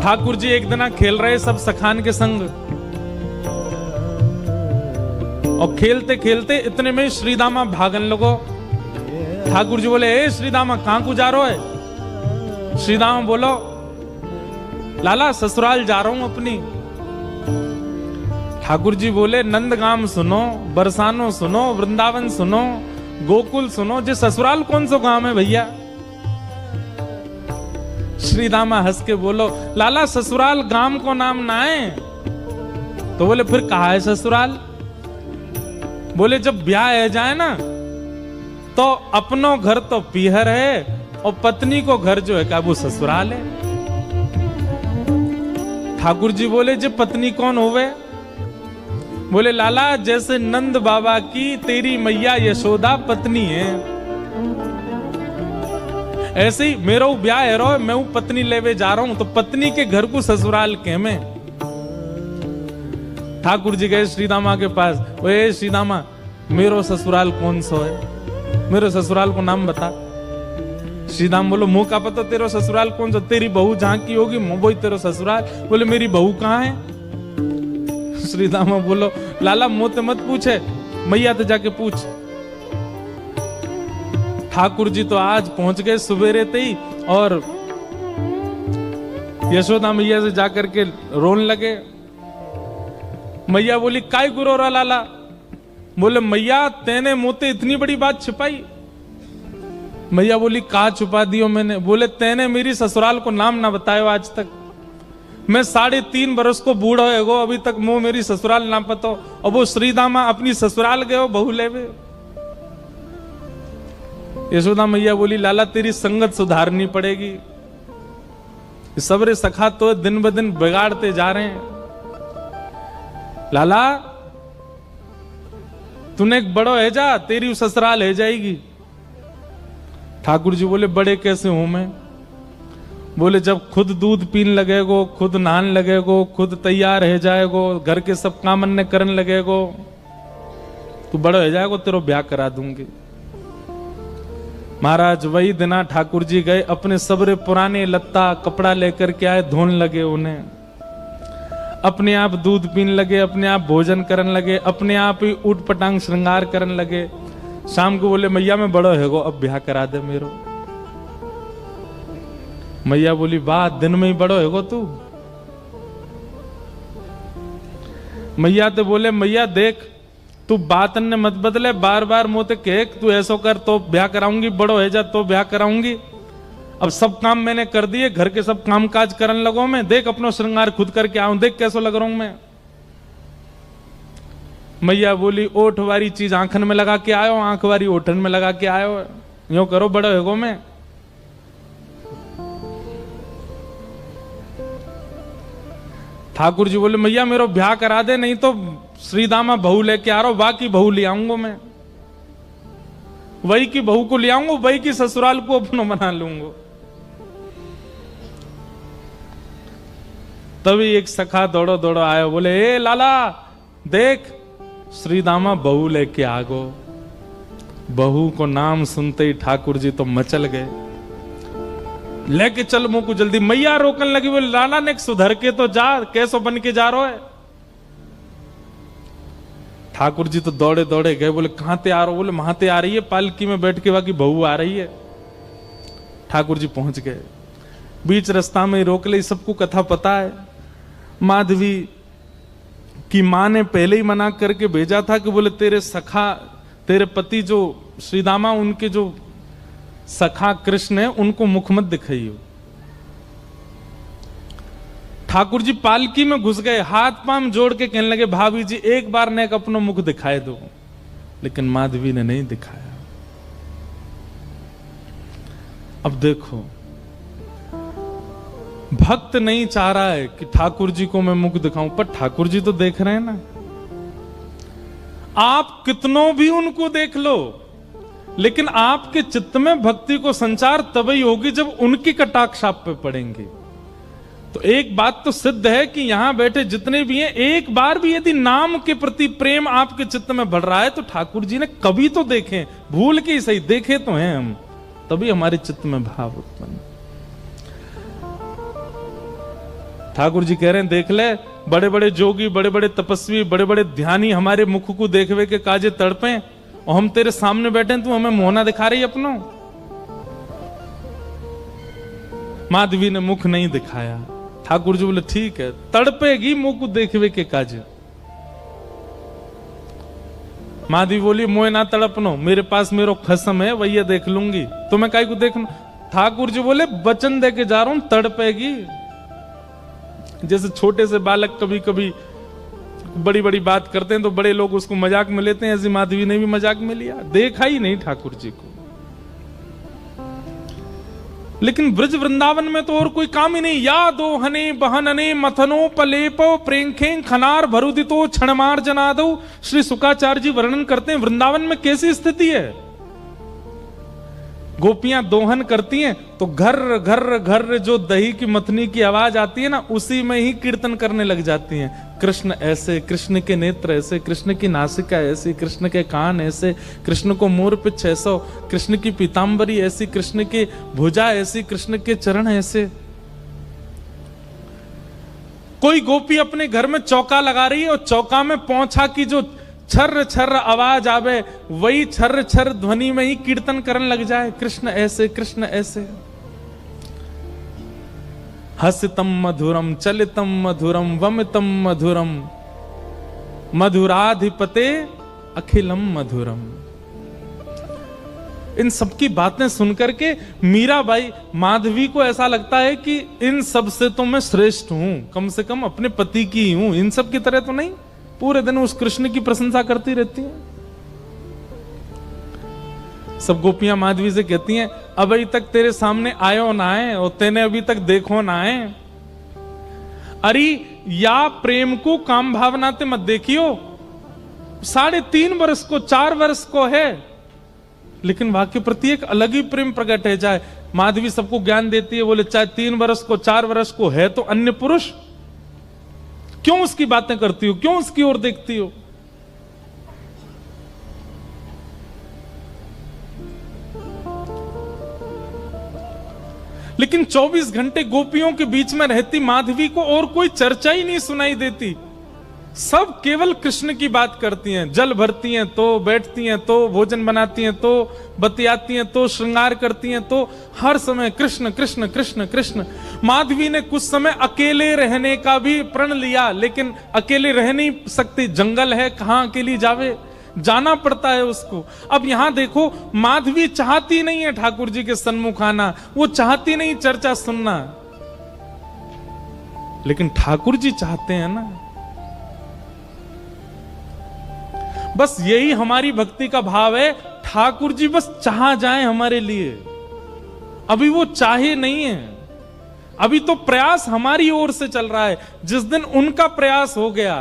ठाकुर जी एक दिन खेल रहे सब सखान के संग, और खेलते खेलते इतने में श्रीदामा भागन लगो। ठाकुर जी बोले, ए श्रीदामा कहां को जा रहे है? श्रीदामा बोलो, लाला ससुराल जा रहा हूं अपनी। ठाकुर जी बोले, नंदगाम सुनो, बरसानो सुनो, वृंदावन सुनो, गोकुल सुनो, जे ससुराल कौन सा गांव है भैया? श्रीदामा हंस के बोलो, लाला ससुराल गांव को नाम ना है। तो बोले, फिर कहा है ससुराल? बोले, जब ब्याह है जाए ना तो अपनो घर तो पीहर है और पत्नी को घर जो है क्या वो ससुराल है। ठाकुर जी बोले, जे पत्नी कौन होवे? बोले, लाला जैसे नंद बाबा की तेरी मैया यशोदा पत्नी है, ऐसे ही मेरा ब्याह है रो, मैं पत्नी लेवे जा रहा हूं, तो पत्नी के घर को ससुराल के में। ठाकुर जी गए श्रीदामा के पास, ओए श्रीदामा मेरो ससुराल कौन सा है? मेरे ससुराल को नाम बता। श्रीदाम बोलो, मुंह का पता तेरा ससुराल कौन सा? तेरी बहू जहां की होगी वो ही तेरा ससुराल। बोले, मेरी बहू कहां है? श्रीदामा बोलो, लाला मुंह ते मत पूछे, मैया ते जाके पूछ। ठाकुर जी तो आज पहुंच गए सुबेरे ते ही, और यशोदा मैया से जाकर के रोने लगे। मैया बोली, काय गुरो रा लाला? बोले, मैया तेने मुझे इतनी बड़ी बात छिपाई। मैया बोली, कहा छुपा दियो मैंने? बोले, तेने मेरी ससुराल को नाम ना बतायो आज तक। मैं 3.5 बरस को बूढ़ा हो, अभी तक मुंह मेरी ससुराल ना पतो, और वो श्रीदामा अपनी ससुराल गए बहू लेवे। यशोदा मैया बोली, लाला तेरी संगत सुधारनी पड़ेगी, सबरे सखा तो दिन ब दिन बिगाड़ते जा रहे हैं। लाला तूने एक बड़ो है जा, तेरी ससुराल है जाएगी। ठाकुर जी बोले, बड़े कैसे हूं मैं? बोले, जब खुद दूध पीन लगेगो, खुद नहान लगेगो, खुद तैयार है जाएगो, घर के सब काम अन्य करने लगेगो, तू बड़ो है जाएगो, तेरो ब्याह करा दूंगी। महाराज वही दिना ठाकुर जी गए, अपने सबरे पुराने लत्ता कपड़ा लेकर के आए, धोने लगे उन्हें, अपने आप दूध पीने लगे, अपने आप भोजन करने लगे, अपने आप ही ऊट पटांग श्रृंगार करने लगे। शाम को बोले, मैया मैं बड़ो है गो, अब ब्याह करा दे मेरो। मैया बोली, वाह दिन में ही बड़ो है गो तू। मैया तो बोले, मैया देख तू बात ने मत बदले, बार बार मोते कह तू ऐसो कर तो ब्याह कराऊंगी, बड़ो है जा तो ब्याह कराऊंगी। अब सब काम मैंने कर दिए, घर के सब काम काज करने लगो मैं, देख अपना श्रृंगार खुद करके आऊं, देख कैसो लग रहा हूं मैं। मैया बोली, ओठ वारी चीज आंखन में लगा के आयो, आंख वारी ओठन में लगा के आयो, यूं करो बड़ो है गो मैं। ठाकुर जी बोले, मैया मेरो ब्याह करा दे, नहीं तो श्रीदामा बहू लेके आ रहा हूं, बाकी बहू ले आऊंगा मैं, वही की बहू को ले आऊंगा, वही की ससुराल को अपना बना लूंगा। तभी एक सखा दौड़ो दौड़ो आया, बोले, ए लाला देख श्रीदामा बहू लेके आ गो। बहू को नाम सुनते ही ठाकुर जी तो मचल गए, लेके चल मुंह को जल्दी। मैया रोकने लगी, बोले, लाला ने सुधर के तो जा, कैसो बन के जा रहा है? ठाकुर जी तो दौड़े दौड़े गए, बोले, कहां ते आ रहे हो? बोले, वहां ते आ रही है, पालकी में बैठ के बाकी बहू आ रही है। ठाकुर जी पहुंच गए, बीच रास्ता में रोक ले, सबको कथा पता है। माधवी की मां ने पहले ही मना करके भेजा था कि बोले, तेरे सखा, तेरे पति जो श्रीदामा, उनके जो सखा कृष्ण है, उनको मुख मत दिखाइयो। ठाकुर जी पालकी में घुस गए, हाथ पांव जोड़ के कहने लगे, भाभी जी एक बार ने अपना मुख दिखाए दो, लेकिन माधवी ने नहीं दिखाया। अब देखो, भक्त नहीं चाह रहा है कि ठाकुर जी को मैं मुख दिखाऊं, पर ठाकुर जी तो देख रहे हैं ना। आप कितनों भी उनको देख लो, लेकिन आपके चित्त में भक्ति को संचार तभी होगी जब उनकी कटाक्ष आप पे पड़ेंगे। तो एक बात तो सिद्ध है कि यहां बैठे जितने भी हैं, एक बार भी यदि नाम के प्रति प्रेम आपके चित्त में बढ़ रहा है तो ठाकुर जी ने कभी तो देखे, भूल के ही सही देखे तो हैं हम, तभी हमारे चित्त में भाव उत्पन्न। ठाकुर जी कह रहे हैं देख ले, बड़े बड़े जोगी, बड़े बड़े तपस्वी, बड़े बड़े ध्यानी हमारे मुख को देखवे के काजे तड़पे, और हम तेरे सामने बैठे हैं, तू हमें मोहना दिखा रही अपनो। माधवी ने मुख नहीं दिखाया। ठाकुर जी बोले ठीक है, तड़पेगी मुख को देखवे के काजे। माधवी बोली मोए ना तड़पनो, मेरे पास मेरो खसम है, वही देख लूंगी, तुम्हें काहे को देखना। ठाकुर जी बोले वचन दे के जा रहा हूं, तड़पेगी। जैसे छोटे से बालक कभी कभी बड़ी बड़ी बात करते हैं तो बड़े लोग उसको मजाक में लेते हैं, ऐसी माधवी ने भी मजाक में लिया, देखा ही नहीं ठाकुर जी को। लेकिन ब्रज वृंदावन में तो और कोई काम ही नहीं। या दो हने बहनने मथनो पलेपो प्रेंखे खनार भरुदितो क्षणमार जनादो। श्री शुकाचार्य जी वर्णन करते हैं वृंदावन में कैसी स्थिति है। गोपियां दोहन करती हैं तो घर घर घर जो दही की मथनी की आवाज आती है ना, उसी में ही कीर्तन करने लग जाती हैं। कृष्ण ऐसे, कृष्ण के नेत्र ऐसे, कृष्ण की नासिका ऐसी, कृष्ण के कान ऐसे, कृष्ण को मोर पिछ ऐसा, कृष्ण की पीतांबरी ऐसी, कृष्ण की भुजा ऐसी, कृष्ण के चरण ऐसे। कोई गोपी अपने घर में चौका लगा रही है और चौका में पौंछा की जो छर्र छर्र आवाज आवे, वही छर्र छर्र ध्वनि में ही कीर्तन करने लग जाए, कृष्ण ऐसे, कृष्ण ऐसे। हसितम मधुरम चलितम मधुरम वमितम मधुरम मधुराधिपते अखिलम मधुरम। इन सबकी बातें सुनकर के मीराबाई, माधवी को ऐसा लगता है कि इन सब से तो मैं श्रेष्ठ हूं, कम से कम अपने पति की हूं, इन सब की तरह तो नहीं। पूरे दिन उस कृष्ण की प्रशंसा करती रहती हैं। सब गोपियां माधवी से कहती हैं अभी तक तेरे सामने आयो ना आए और तेने अभी तक देखो ना आए। अरे या प्रेम को काम भावना ते मत देखियो, 3.5 वर्ष को 4 वर्ष को है, लेकिन वहां के प्रति एक अलग ही प्रेम प्रकट है। चाहे माधवी सबको ज्ञान देती है, बोले चाहे 3 वर्ष को 4 वर्ष को है तो अन्य पुरुष, क्यों उसकी बातें करती हो, क्यों उसकी ओर देखती हो। लेकिन 24 घंटे गोपियों के बीच में रहती माधवी को और कोई चर्चा ही नहीं सुनाई देती। सब केवल कृष्ण की बात करती हैं, जल भरती हैं तो बैठती हैं तो भोजन बनाती हैं तो बतियाती हैं तो श्रृंगार करती हैं, तो हर समय कृष्ण कृष्ण कृष्ण कृष्ण। माधवी ने कुछ समय अकेले रहने का भी प्रण लिया, लेकिन अकेले रह नहीं सकती, जंगल है, कहां अकेली जावे, जाना पड़ता है उसको। अब यहां देखो, माधवी चाहती नहीं है ठाकुर जी के सन्मुख आना, वो चाहती नहीं चर्चा सुनना, लेकिन ठाकुर जी चाहते हैं ना। बस यही हमारी भक्ति का भाव है, ठाकुर जी बस चाह जाए हमारे लिए। अभी वो चाहे नहीं है, अभी तो प्रयास हमारी ओर से चल रहा है। जिस दिन उनका प्रयास हो गया,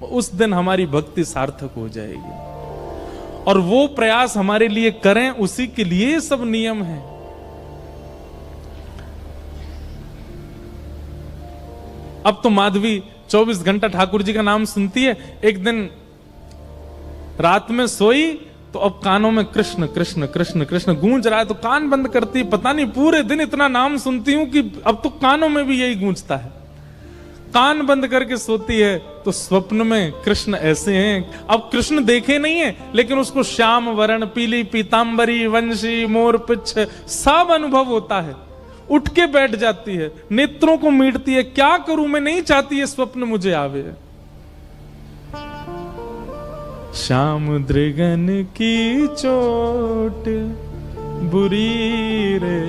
उस दिन हमारी भक्ति सार्थक हो जाएगी। और वो प्रयास हमारे लिए करें, उसी के लिए सब नियम है। अब तो माधवी 24 घंटा ठाकुर जी का नाम सुनती है। एक दिन रात में सोई तो अब कानों में कृष्ण कृष्ण कृष्ण कृष्ण गूंज रहा है, तो कान बंद करती, पता नहीं पूरे दिन इतना नाम सुनती हूं कि अब तो कानों में भी यही गूंजता है। कान बंद करके सोती है तो स्वप्न में कृष्ण ऐसे हैं। अब कृष्ण देखे नहीं है, लेकिन उसको श्याम वर्ण, पीली पीतांबरी, वंशी, मोर पिछ सब अनुभव होता है। उठ के बैठ जाती है, नेत्रों को मीटती है, क्या करूं मैं, नहीं चाहती है स्वप्न मुझे आवे। श्याम दृगन की चोट बुरी रे,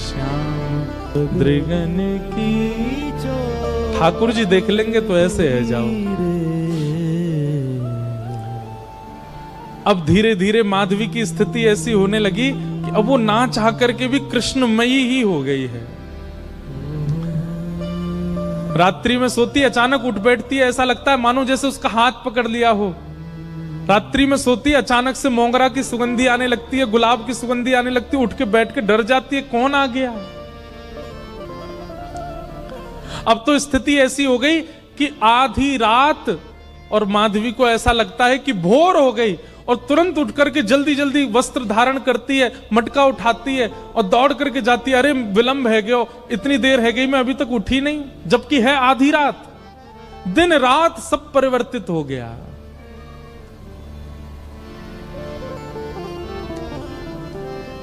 श्याम दृगन की चोट। ठाकुर जी देख लेंगे तो ऐसे है जाओ। अब धीरे धीरे माधवी की स्थिति ऐसी होने लगी कि अब वो ना चाह करके भी कृष्णमयी ही हो गई है। रात्रि में सोती, अचानक उठ बैठती है, ऐसा लगता है मानो जैसे उसका हाथ पकड़ लिया हो। रात्रि में सोती, अचानक से मोगरा की सुगंधी आने लगती है, गुलाब की सुगंधी आने लगती है, उठ के बैठ के डर जाती है, कौन आ गया। अब तो स्थिति ऐसी हो गई कि आधी रात और माधवी को ऐसा लगता है कि भोर हो गई और तुरंत उठ करके जल्दी जल्दी वस्त्र धारण करती है, मटका उठाती है और दौड़ करके जाती है। अरे विलंब है गयो, इतनी देर है गई, मैं अभी तक उठी नहीं, जबकि है आधी रात। दिन रात सब परिवर्तित हो गया।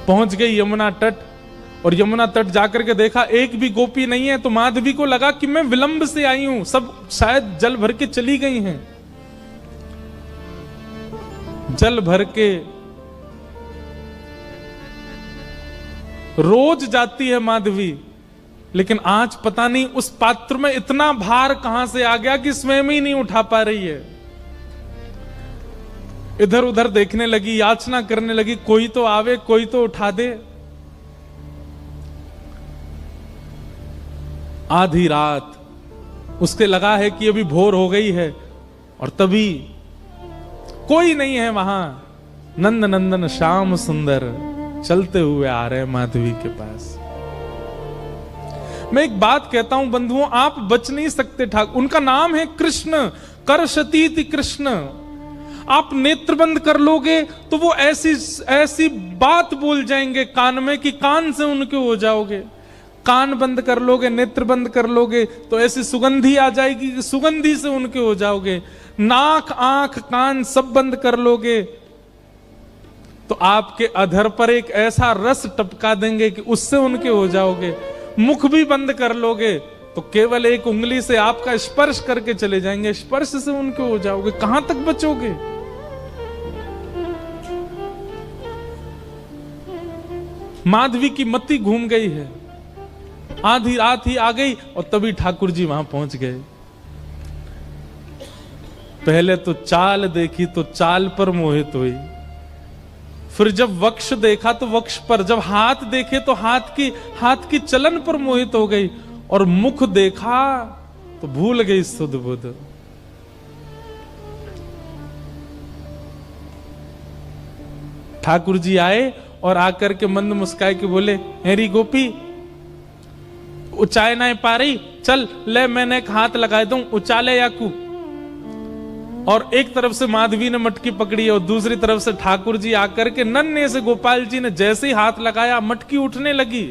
पहुंच गई यमुना तट और यमुना तट जाकर के देखा एक भी गोपी नहीं है। तो माधवी को लगा कि मैं विलंब से आई हूं, सब शायद जल भर के चली गई हैं। जल भर के रोज जाती है माधवी, लेकिन आज पता नहीं उस पात्र में इतना भार कहां से आ गया कि स्वयं ही नहीं उठा पा रही है। इधर उधर देखने लगी, याचना करने लगी, कोई तो आवे, कोई तो उठा दे। आधी रात उसके लगा है कि अभी भोर हो गई है और तभी कोई नहीं है वहां। नंद नंदन श्याम सुंदर चलते हुए आ रहे हैं माधवी के पास। मैं एक बात कहता हूं बंधुओं, आप बच नहीं सकते ठाकुर। उनका नाम है कृष्ण, करशतीति कृष्ण। आप नेत्र बंद कर लोगे तो वो ऐसी बात बोल जाएंगे कान में कि कान से उनके हो जाओगे। कान बंद कर लोगे, नेत्र बंद कर लोगे तो ऐसी सुगंधी आ जाएगी कि सुगंधी से उनके हो जाओगे। नाक, आंख, कान सब बंद कर लोगे तो आपके अधर पर एक ऐसा रस टपका देंगे कि उससे उनके हो जाओगे। मुख भी बंद कर लोगे तो केवल एक उंगली से आपका स्पर्श करके चले जाएंगे, स्पर्श से उनके हो जाओगे। कहां तक बचोगे? माधवी की मति घूम गई है। आधी रात ही आ गई और तभी ठाकुर जी वहां पहुंच गए। पहले तो चाल देखी तो चाल पर मोहित हुई, फिर जब वक्ष देखा तो वक्ष पर, जब हाथ देखे तो हाथ की चलन पर मोहित हो गई और मुख देखा तो भूल गई सुध बुध। ठाकुर जी आए और आकर के मंद मुस्काए के बोले, हेरी गोपी उचाए ना पा रही, चल ले मैंने एक हाथ लगाए दूं, उचाले याकू। और एक तरफ से माधवी ने मटकी पकड़ी और दूसरी तरफ से ठाकुर जी आकर के नन्हे से गोपाल जी ने जैसे ही हाथ लगाया मटकी उठने लगी।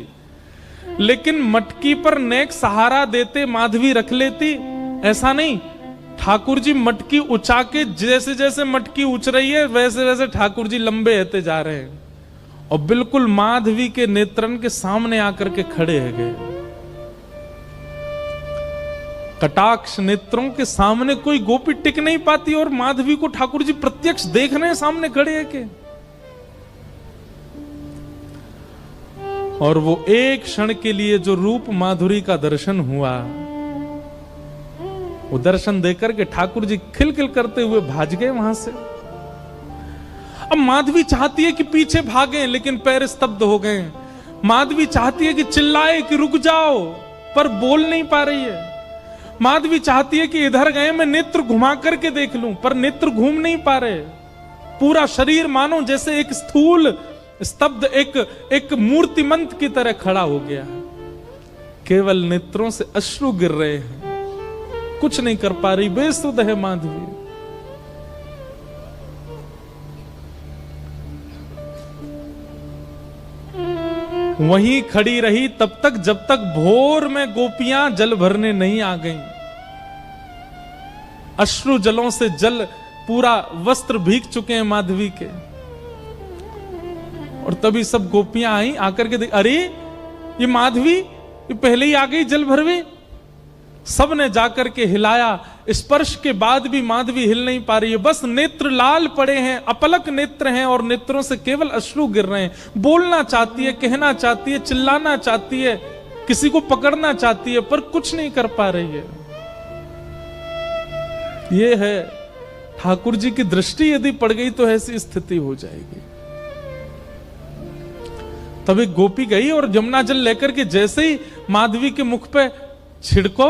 लेकिन मटकी पर नेक सहारा देते माधवी रख लेती, ऐसा नहीं। ठाकुर जी मटकी उछा के जैसे जैसे मटकी उछ रही है वैसे वैसे ठाकुर जी लंबे होते जा रहे हैं और बिल्कुल माधवी के नेत्रन के सामने आकर के खड़े है गए। कटाक्ष नेत्रों के सामने कोई गोपी टिक नहीं पाती और माधवी को ठाकुर जी प्रत्यक्ष देख रहे हैं, सामने खड़े है के। और वो एक क्षण के लिए जो रूप माधुरी का दर्शन हुआ, वो दर्शन देकर के ठाकुर जी खिलखिल करते हुए भाग गए वहां से। अब माधवी चाहती है कि पीछे भागें, लेकिन पैर स्तब्ध हो गए। माधवी चाहती है कि चिल्लाए कि रुक जाओ, पर बोल नहीं पा रही है। माधवी चाहती है कि इधर गए मैं नेत्र घुमा करके देख लूं, पर नेत्र घूम नहीं पा रहे। पूरा शरीर मानो जैसे एक स्थूल स्तब्ध एक मूर्तिमंत की तरह खड़ा हो गया। केवल नेत्रों से अश्रु गिर रहे हैं, कुछ नहीं कर पा रही, बेसुध है माधवी। वहीं खड़ी रही तब तक जब तक भोर में गोपियां जल भरने नहीं आ गईं। अश्रु जलों से जल पूरा वस्त्र भीग चुके हैं माधवी के। और तभी सब गोपियां आई, आकर के देख, अरे ये माधवी ये पहले ही आ गई जल भरवे। सब ने जाकर के हिलाया, स्पर्श के बाद भी माधवी हिल नहीं पा रही है। बस नेत्र लाल पड़े हैं, अपलक नेत्र हैं और नेत्रों से केवल अश्रु गिर रहे हैं। बोलना चाहती है, कहना चाहती है, चिल्लाना चाहती है, किसी को पकड़ना चाहती है, पर कुछ नहीं कर पा रही है। ये है ठाकुर जी की दृष्टि यदि पड़ गई तो ऐसी स्थिति हो जाएगी। तब एक गोपी गई और यमुना जल लेकर के जैसे ही माधवी के मुख पे छिड़को,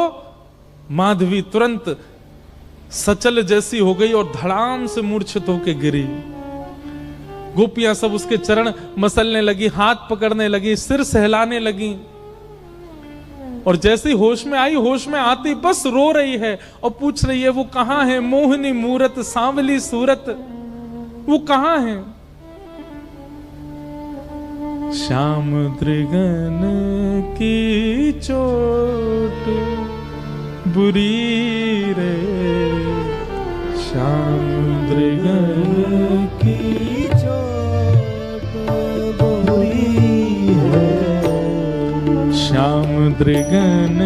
माधवी तुरंत सचल जैसी हो गई और धड़ाम से मूर्छित होकर गिरी। गोपियां सब उसके चरण मसलने लगी, हाथ पकड़ने लगी, सिर सहलाने लगी। और जैसे ही होश में आई, होश में आती बस रो रही है और पूछ रही है वो कहाँ है, मोहनी मूरत सांवली सूरत, वो कहाँ है। श्याम दृगन की चोट बुरी रे, श्याम दृगन की चोट बुरी है, श्याम दृगन